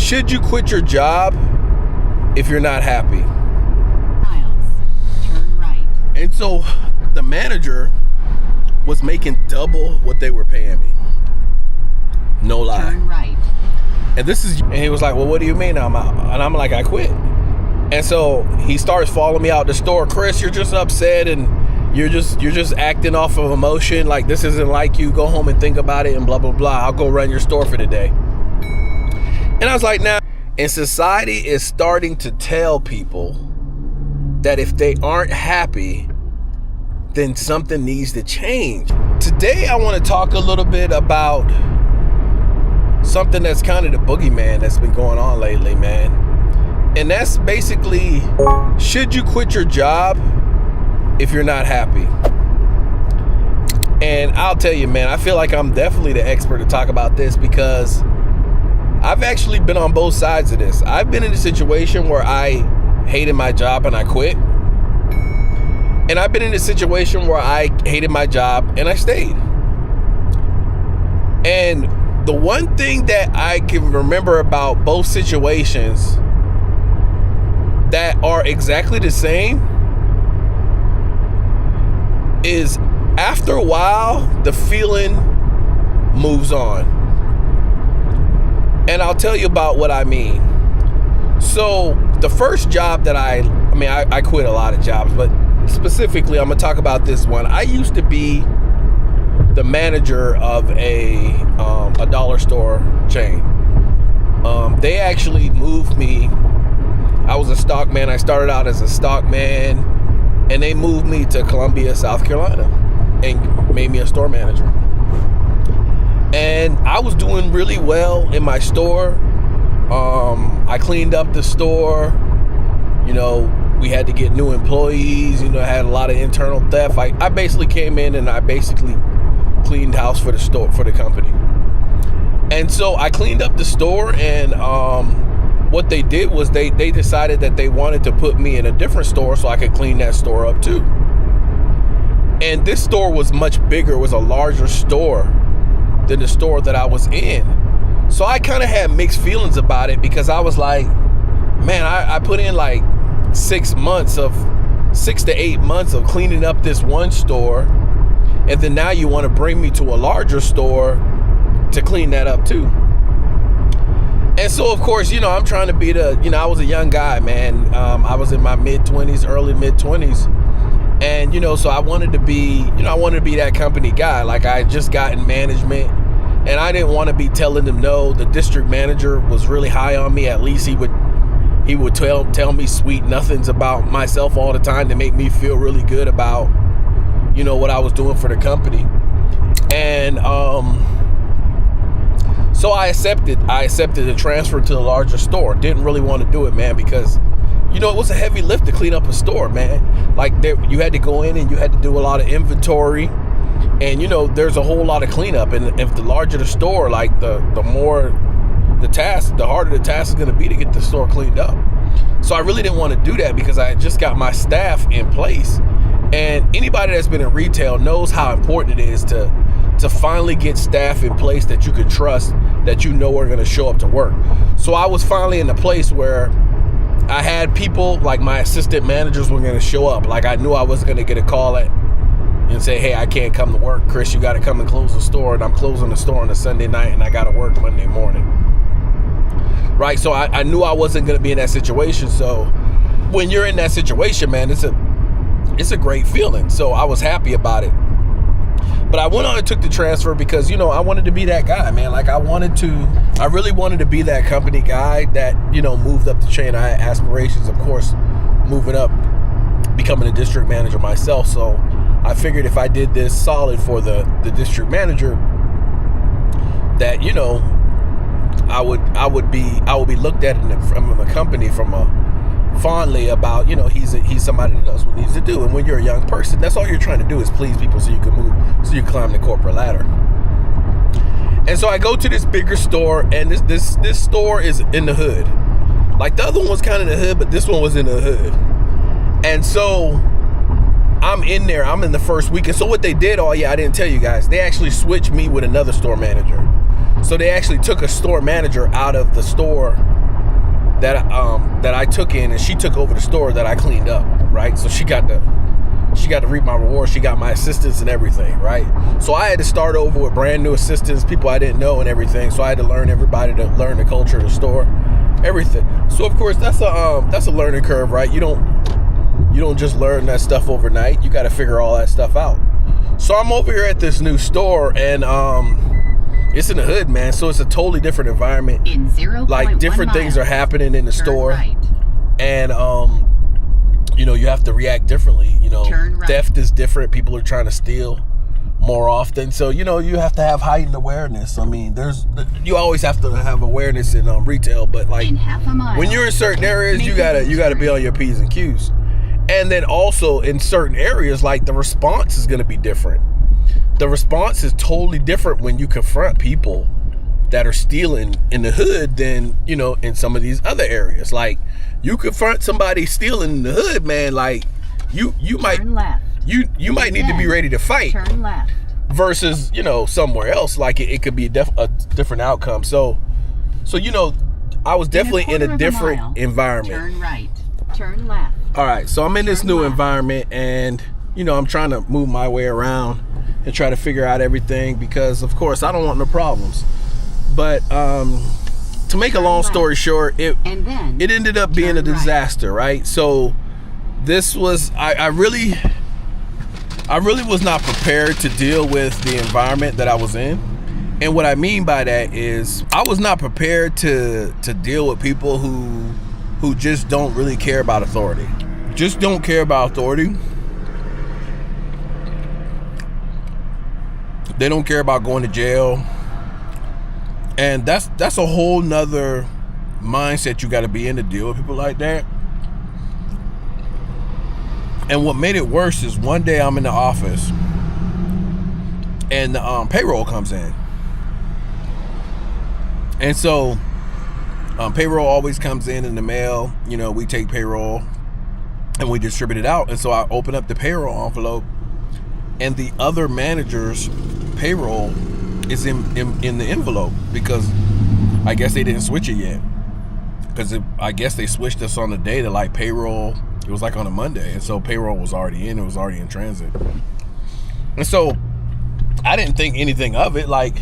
Should you quit your job if you're not happy? Turn right. And so the manager was making double what they were paying me. No lie. Turn right. And he was like, well, what do you mean I'm out? And I'm like, I quit. And so he starts following me out the store. Chris, you're just upset and you're just acting off of emotion. Like, this isn't like you. Go home and think about it and blah, blah, blah. I'll go run your store for the day. And I was like, nah. And society is starting to tell people that if they aren't happy, then something needs to change. Today, I want to talk a little bit about something that's kind of the boogeyman that's been going on lately, man. And that's basically, should you quit your job if you're not happy? And I'll tell you, man, I feel like I'm definitely the expert to talk about this because I've actually been on both sides of this. I've been in a situation where I hated my job and I quit. And I've been in a situation where I hated my job and I stayed. And the one thing that I can remember about both situations that are exactly the same is after a while, the feeling moves on. And I'll tell you about what I mean. So the first job that I quit a lot of jobs, but specifically, I'm gonna talk about this one. I used to be the manager of a dollar store chain. They actually moved me. I was a stock man. I started out as a stock man, and they moved me to Columbia, South Carolina, and made me a store manager. And I was doing really well in my store. I cleaned up the store. You know, we had to get new employees. You know, I had a lot of internal theft. I basically came in and I basically cleaned house for the store, for the company. And so I cleaned up the store, and what they did was they decided that they wanted to put me in a different store so I could clean that store up too. And this store was much bigger. It was a larger store than the store that I was in. So I kind of had mixed feelings about it because I was like, man, I put in like 6 to 8 months of cleaning up this one store, and then now you want to bring me to a larger store to clean that up too. And so, of course, you know, I'm trying to be I was a young guy, man. I was in my early mid-20s. And, you know, so I wanted to be that company guy. Like, I had just gotten management, and I didn't want to be telling them no. The district manager was really high on me. At least he would tell me sweet nothings about myself all the time to make me feel really good about, you know, what I was doing for the company. And so I accepted the transfer to the larger store. Didn't really want to do it, man, because, you know, it was a heavy lift to clean up a store, man. Like, you had to go in and you had to do a lot of inventory, and, you know, there's a whole lot of cleanup. And if the larger the store, like, the more the task, the harder the task is going to be to get the store cleaned up. So I really didn't want to do that because I had just got my staff in place. And anybody that's been in retail knows how important it is to finally get staff in place that you can trust, that you know are going to show up to work. So I was finally in a place where I had people, like my assistant managers were going to show up. Like, I knew I wasn't going to get a call and say, hey, I can't come to work. Chris, you got to come and close the store. And I'm closing the store on a Sunday night, and I got to work Monday morning. Right? So I knew I wasn't going to be in that situation. So when you're in that situation, man, it's a great feeling. So I was happy about it. But I went on and took the transfer because, you know, I wanted to be that guy, man. Like, I really wanted to be that company guy that, you know, moved up the chain. I had aspirations, of course, moving up, becoming a district manager myself. So I figured if I did this solid for the district manager, that, you know, I would be looked at from a company fondly about, you know, he's somebody that knows what he needs to do. And when you're a young person, that's all you're trying to do is please people so you can move, so you climb the corporate ladder. And so I go to this bigger store, and this store is in the hood. Like, the other one was kind of in the hood, but this one was in the hood. And so I'm in there. I'm in the first week. And so what they did, I didn't tell you guys. They actually switched me with another store manager. So they actually took a store manager out of the store that I took in, and she took over the store that I cleaned up, right? So she got to reap my reward. She got my assistants and everything, right? So I had to start over with brand new assistants, people I didn't know and everything. So I had to learn everybody, to learn the culture of the store, everything. So of course that's a learning curve, right? You don't just learn that stuff overnight. You got to figure all that stuff out. So I'm over here at this new store, and it's in the hood, man. So it's a totally different environment. In 0.1 like different things are happening in the store, right. And you have to react differently. Right. Theft is different. People are trying to steal more often. So you have to have heightened awareness. I mean, you always have to have awareness in retail, but like in half a mile, when you're in certain areas, you gotta be on your P's and Q's. And then also in certain areas, like the response is gonna be different. The response is totally different when you confront people that are stealing in the hood than, in some of these other areas. Like you confront somebody stealing in the hood, man, like you might turn left. You might need to be ready to fight. Turn left. Versus, somewhere else, like it could be a different outcome. So I was definitely in a different environment. Turn right. Turn left. All right, so I'm in this new environment, and I'm trying to move my way around and try to figure out everything, because of course I don't want no problems. But to make a long story short, it ended up being a disaster, right? So this was I really was not prepared to deal with the environment that I was in. And what I mean by that is I was not prepared to deal with people who just don't really care about authority. Just don't care about authority. They don't care about going to jail. And that's a whole nother mindset you got to be in to deal with people like that. And what made it worse is one day I'm in the office, and the payroll comes in. And so payroll always comes in the mail. We take payroll and we distribute it out. And so I open up the payroll envelope, and the other manager's payroll is in the envelope, because I guess they didn't switch it yet. Because I guess they switched us on the day to like payroll. It was like on a Monday, and so payroll was already in. It was already in transit. And so I didn't think anything of it. Like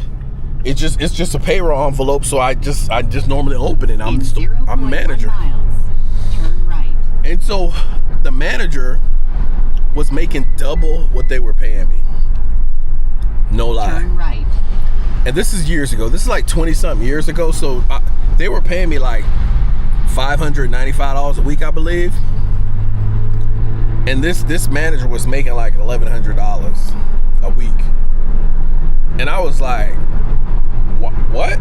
it's just a payroll envelope. So I just normally open it. I'm a manager. Turn right. And so the manager was making double what they were paying me. No lie. Turn right. And this is years ago. This is like 20-something years ago. So they were paying me like $595 a week, I believe. And this manager was making like $1,100 a week. And I was like, what?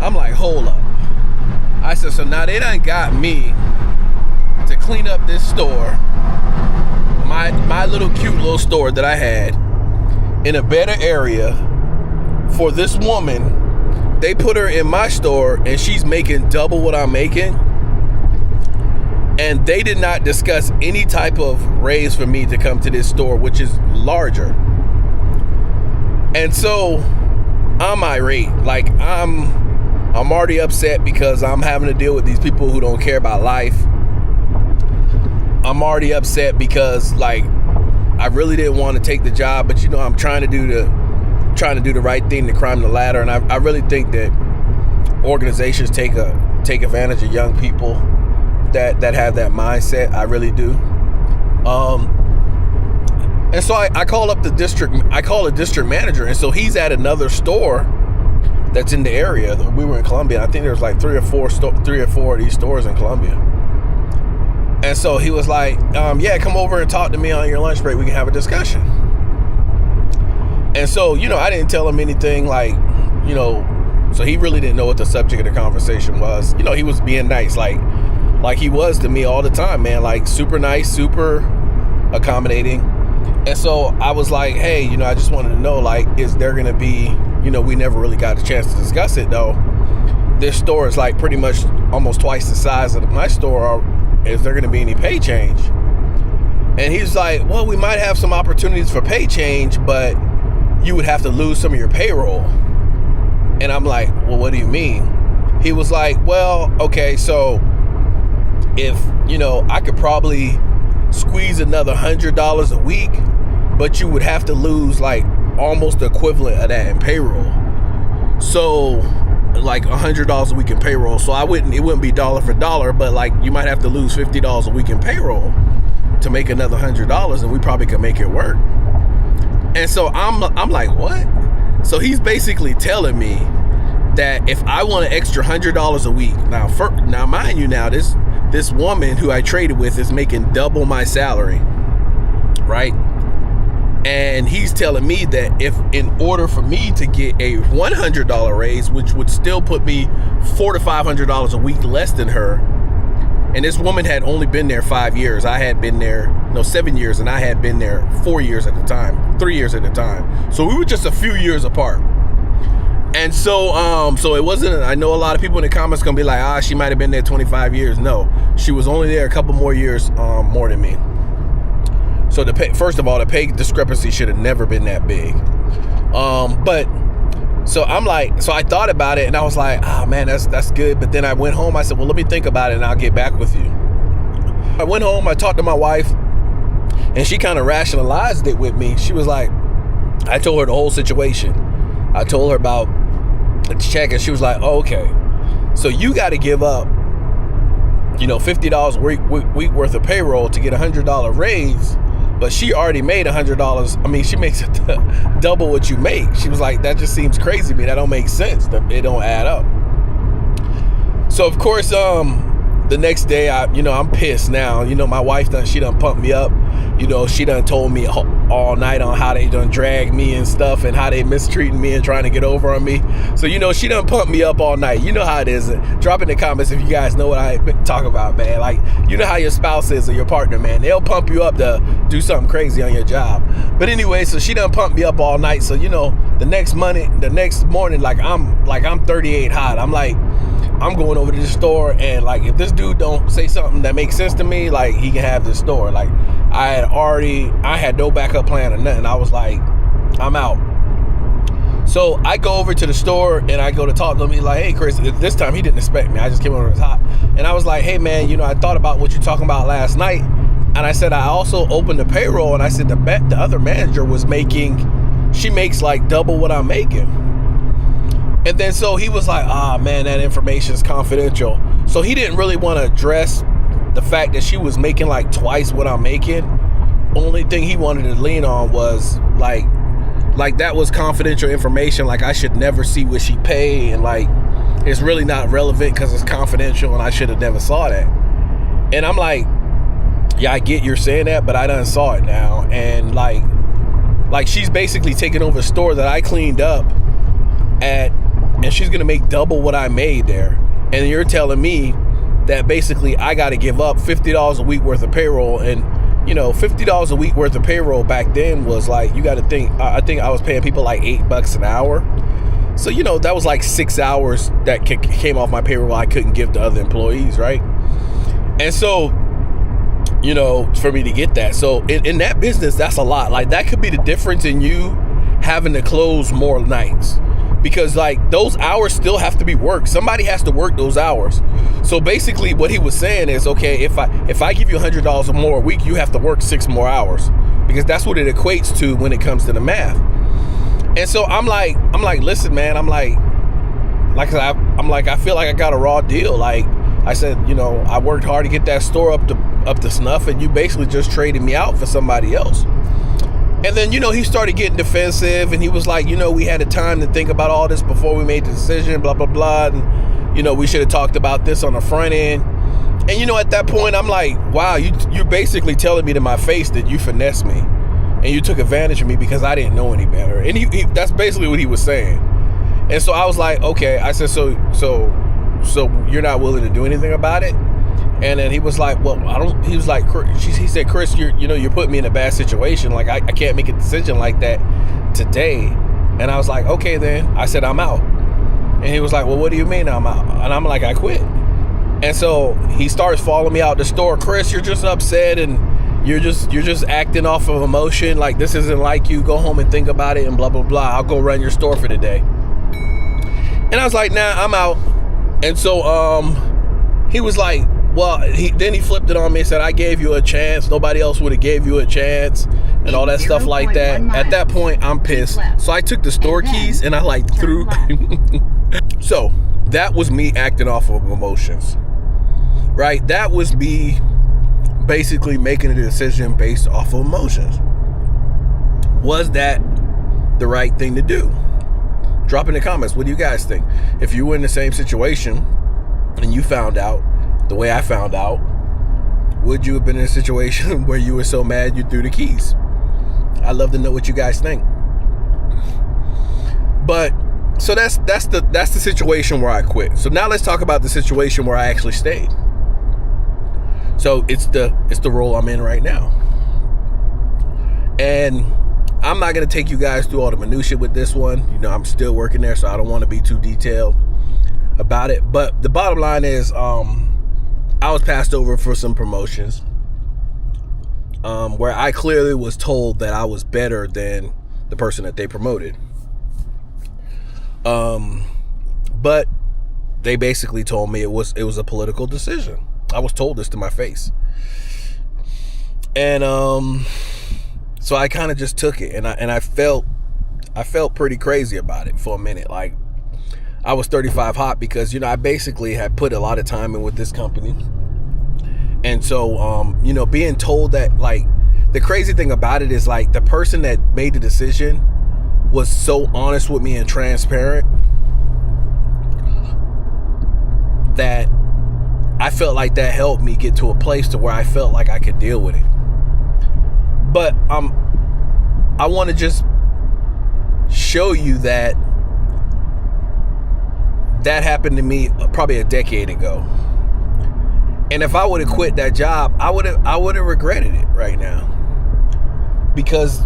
I'm like, hold up. I said, so now they done got me to clean up this store, my little cute little store that I had in a better area for this woman. They put her in my store, and she's making double what I'm making. And they did not discuss any type of raise for me to come to this store, which is larger. And so I'm irate. Like I'm already upset because I'm having to deal with these people who don't care about life. I'm already upset because like I really didn't want to take the job, but I'm trying to do the right thing to climb the ladder. And I really think that organizations take advantage of young people that have that mindset. I really do. And so I call up the district. I call a district manager, and so he's at another store that's in the area. We were in Columbia. I think there's like three or four of these stores in Columbia. And so he was like, "Yeah, come over and talk to me on your lunch break. We can have a discussion." And so I didn't tell him anything like, so he really didn't know what the subject of the conversation was. He was being nice, like he was to me all the time, man. Like super nice, super accommodating. And so I was like, hey, I just wanted to know, like, is there going to be, we never really got a chance to discuss it, though. This store is like pretty much almost twice the size of my store. Is there going to be any pay change? And he's like, well, we might have some opportunities for pay change, but you would have to lose some of your payroll. And I'm like, well, what do you mean? He was like, well, okay, so if, I could probably squeeze another $100 a week, but you would have to lose like almost the equivalent of that in payroll. So like $100 a week in payroll. So it wouldn't be dollar for dollar, but like you might have to lose $50 a week in payroll to make another $100, and we probably could make it work. And so I'm like, what? So he's basically telling me that if I want an extra $100 a week, now mind you, now this woman who I traded with is making double my salary, right? And he's telling me that if in order for me to get a $100 raise, which would still put me $400 to $500 a week less than her, and this woman had only been there 5 years. I had been there 7 years, and I had been there 4 years at the time, 3 years at the time. So we were just a few years apart. And so it wasn't, I know a lot of people in the comments gonna be like, she might have been there 25 years. No, she was only there a couple more years more than me. So first of all, the pay discrepancy should have never been that big. But so I'm like, so I thought about it and I was like, man, that's good. But then I went home, I said, well, let me think about it and I'll get back with you. I went home, I talked to my wife, and she kind of rationalized it with me. She was like, I told her the whole situation. I told her about the check, and she was like, oh, okay, so you got to give up, $50 a week worth of payroll to get a $100 raise, but she already made $100. I mean, she makes double what you make. She was like, that just seems crazy to me. That don't make sense. It don't add up. So of course, the next day, I'm pissed now. My wife she done pumped me up. She done told me all night on how they done drag me and stuff and how they mistreating me and trying to get over on me. So, she done pumped me up all night. You know how it is. Drop in the comments if you guys know what I talk about, man. Like, you know how your spouse is or your partner, man. They'll pump you up to do something crazy on your job. But anyway, so she done pumped me up all night. So, the next morning, like I'm 38 hot. I'm like, I'm going over to the store, and like if this dude don't say something that makes sense to me, like he can have this store. Like I had no backup plan or nothing. I was like, I'm out. So I go over to the store and I go to talk to him. He's like, hey Chris, this time he didn't expect me. I just came over as hot. And I was like, hey man, I thought about what you're talking about last night. And I said, I also opened the payroll, and I said the other manager she makes like double what I'm making. And then so he was like, man, that information is confidential. So he didn't really want to address the fact that she was making like twice what I'm making. Only thing he wanted to lean on was like that was confidential information. Like I should never see what she paid, and like it's really not relevant because it's confidential, and I should have never saw that. And I'm like, yeah, I get you're saying that, but I done saw it now. And like she's basically taking over a store that I cleaned up at, and she's gonna make double what I made there. And you're telling me that basically I got to give up $50 a week worth of payroll. And $50 a week worth of payroll back then was like, you got to think, I think I was paying people like $8 an hour. So that was like 6 hours that came off my payroll I couldn't give to other employees, right? And so for me to get that, so in that business, that's a lot. Like that could be the difference in you having to close more nights, because like those hours still have to be worked. Somebody has to work those hours. So basically what he was saying is, okay, if I give you $100 or more a week, you have to work 6 more hours, because that's what it equates to when it comes to the math. And so I'm like, listen, man, I feel like I got a raw deal. Like I said, I worked hard to get that store up to snuff, and you basically just traded me out for somebody else. And then, he started getting defensive, and he was like, we had a time to think about all this before we made the decision, blah, blah, blah. And, we should have talked about this on the front end. And, at that point, I'm like, wow, you're basically telling me to my face that you finessed me and you took advantage of me because I didn't know any better. And he that's basically what he was saying. And so I was like, okay. I said, so you're not willing to do anything about it? And then he was like, well, he was like, he said, Chris, you're putting me in a bad situation. Like, I can't make a decision like that today. And I was like, okay, then. I said, I'm out. And he was like, well, what do you mean I'm out? And I'm like, I quit. And so he starts following me out the store. Chris, you're just upset, and you're just acting off of emotion. Like, this isn't like you. Go home and think about it and blah, blah, blah. I'll go run your store for the day. And I was like, nah, I'm out. And so he was like, well, then he flipped it on me and said, I gave you a chance. Nobody else would have gave you a chance and all that stuff like that. At that point, I'm pissed. So I took the store keys and I like threw. So that was me acting off of emotions, right? That was me basically making a decision based off of emotions. Was that the right thing to do? Drop in the comments. What do you guys think? If you were in the same situation and you found out the way I found out, would you have been in a situation where you were so mad you threw the keys? I'd love to know what you guys think. But so that's the situation where I quit. So now let's talk about the situation where I actually stayed. So it's the role I'm in right now. And I'm not going to take you guys through all the minutia with this one. You know, I'm still working there, so I don't want to be too detailed about it. But the bottom line is, I was passed over for some promotions where I clearly was told that I was better than the person that they promoted. But they basically told me it was a political decision. I was told this to my face. And so I kind of just took it, and I felt pretty crazy about it for a minute. Like, I was 35 hot because, you know, I basically had put a lot of time in with this company. And so, you know, being told that, like, the crazy thing about it is, like, the person that made the decision was so honest with me and transparent that I felt like that helped me get to a place to where I felt like I could deal with it. But I want to just show you that happened to me probably a decade ago. And if I would have quit that job, I would have regretted it right now. Because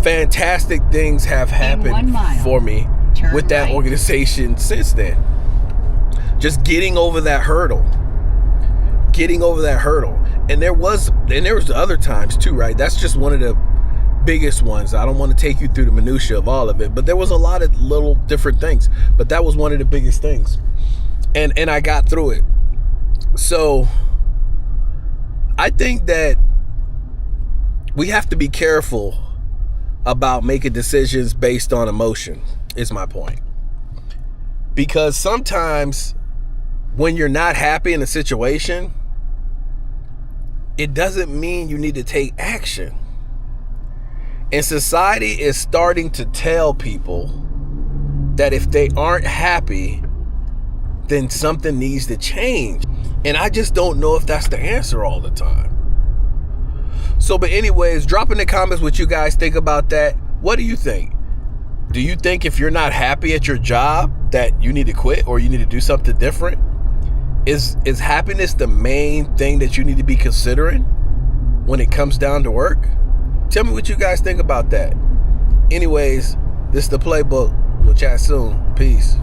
fantastic things have happened for me with that organization since then. Just getting over that hurdle. And there was other times too, right? That's just one of the biggest ones. I don't want to take you through the minutia of all of it, but there was a lot of little different things. But that was one of the biggest things. And I got through it. So I think that we have to be careful about making decisions based on emotion, is my point. Because sometimes when you're not happy in a situation, it doesn't mean you need to take action. And society is starting to tell people that if they aren't happy, then something needs to change. And I just don't know if that's the answer all the time. So, but anyways, drop in the comments what you guys think about that. What do you think? Do you think if you're not happy at your job that you need to quit or you need to do something different? Is happiness the main thing that you need to be considering when it comes down to work? Tell me what you guys think about that. Anyways, this is the Playbook. We'll chat soon. Peace.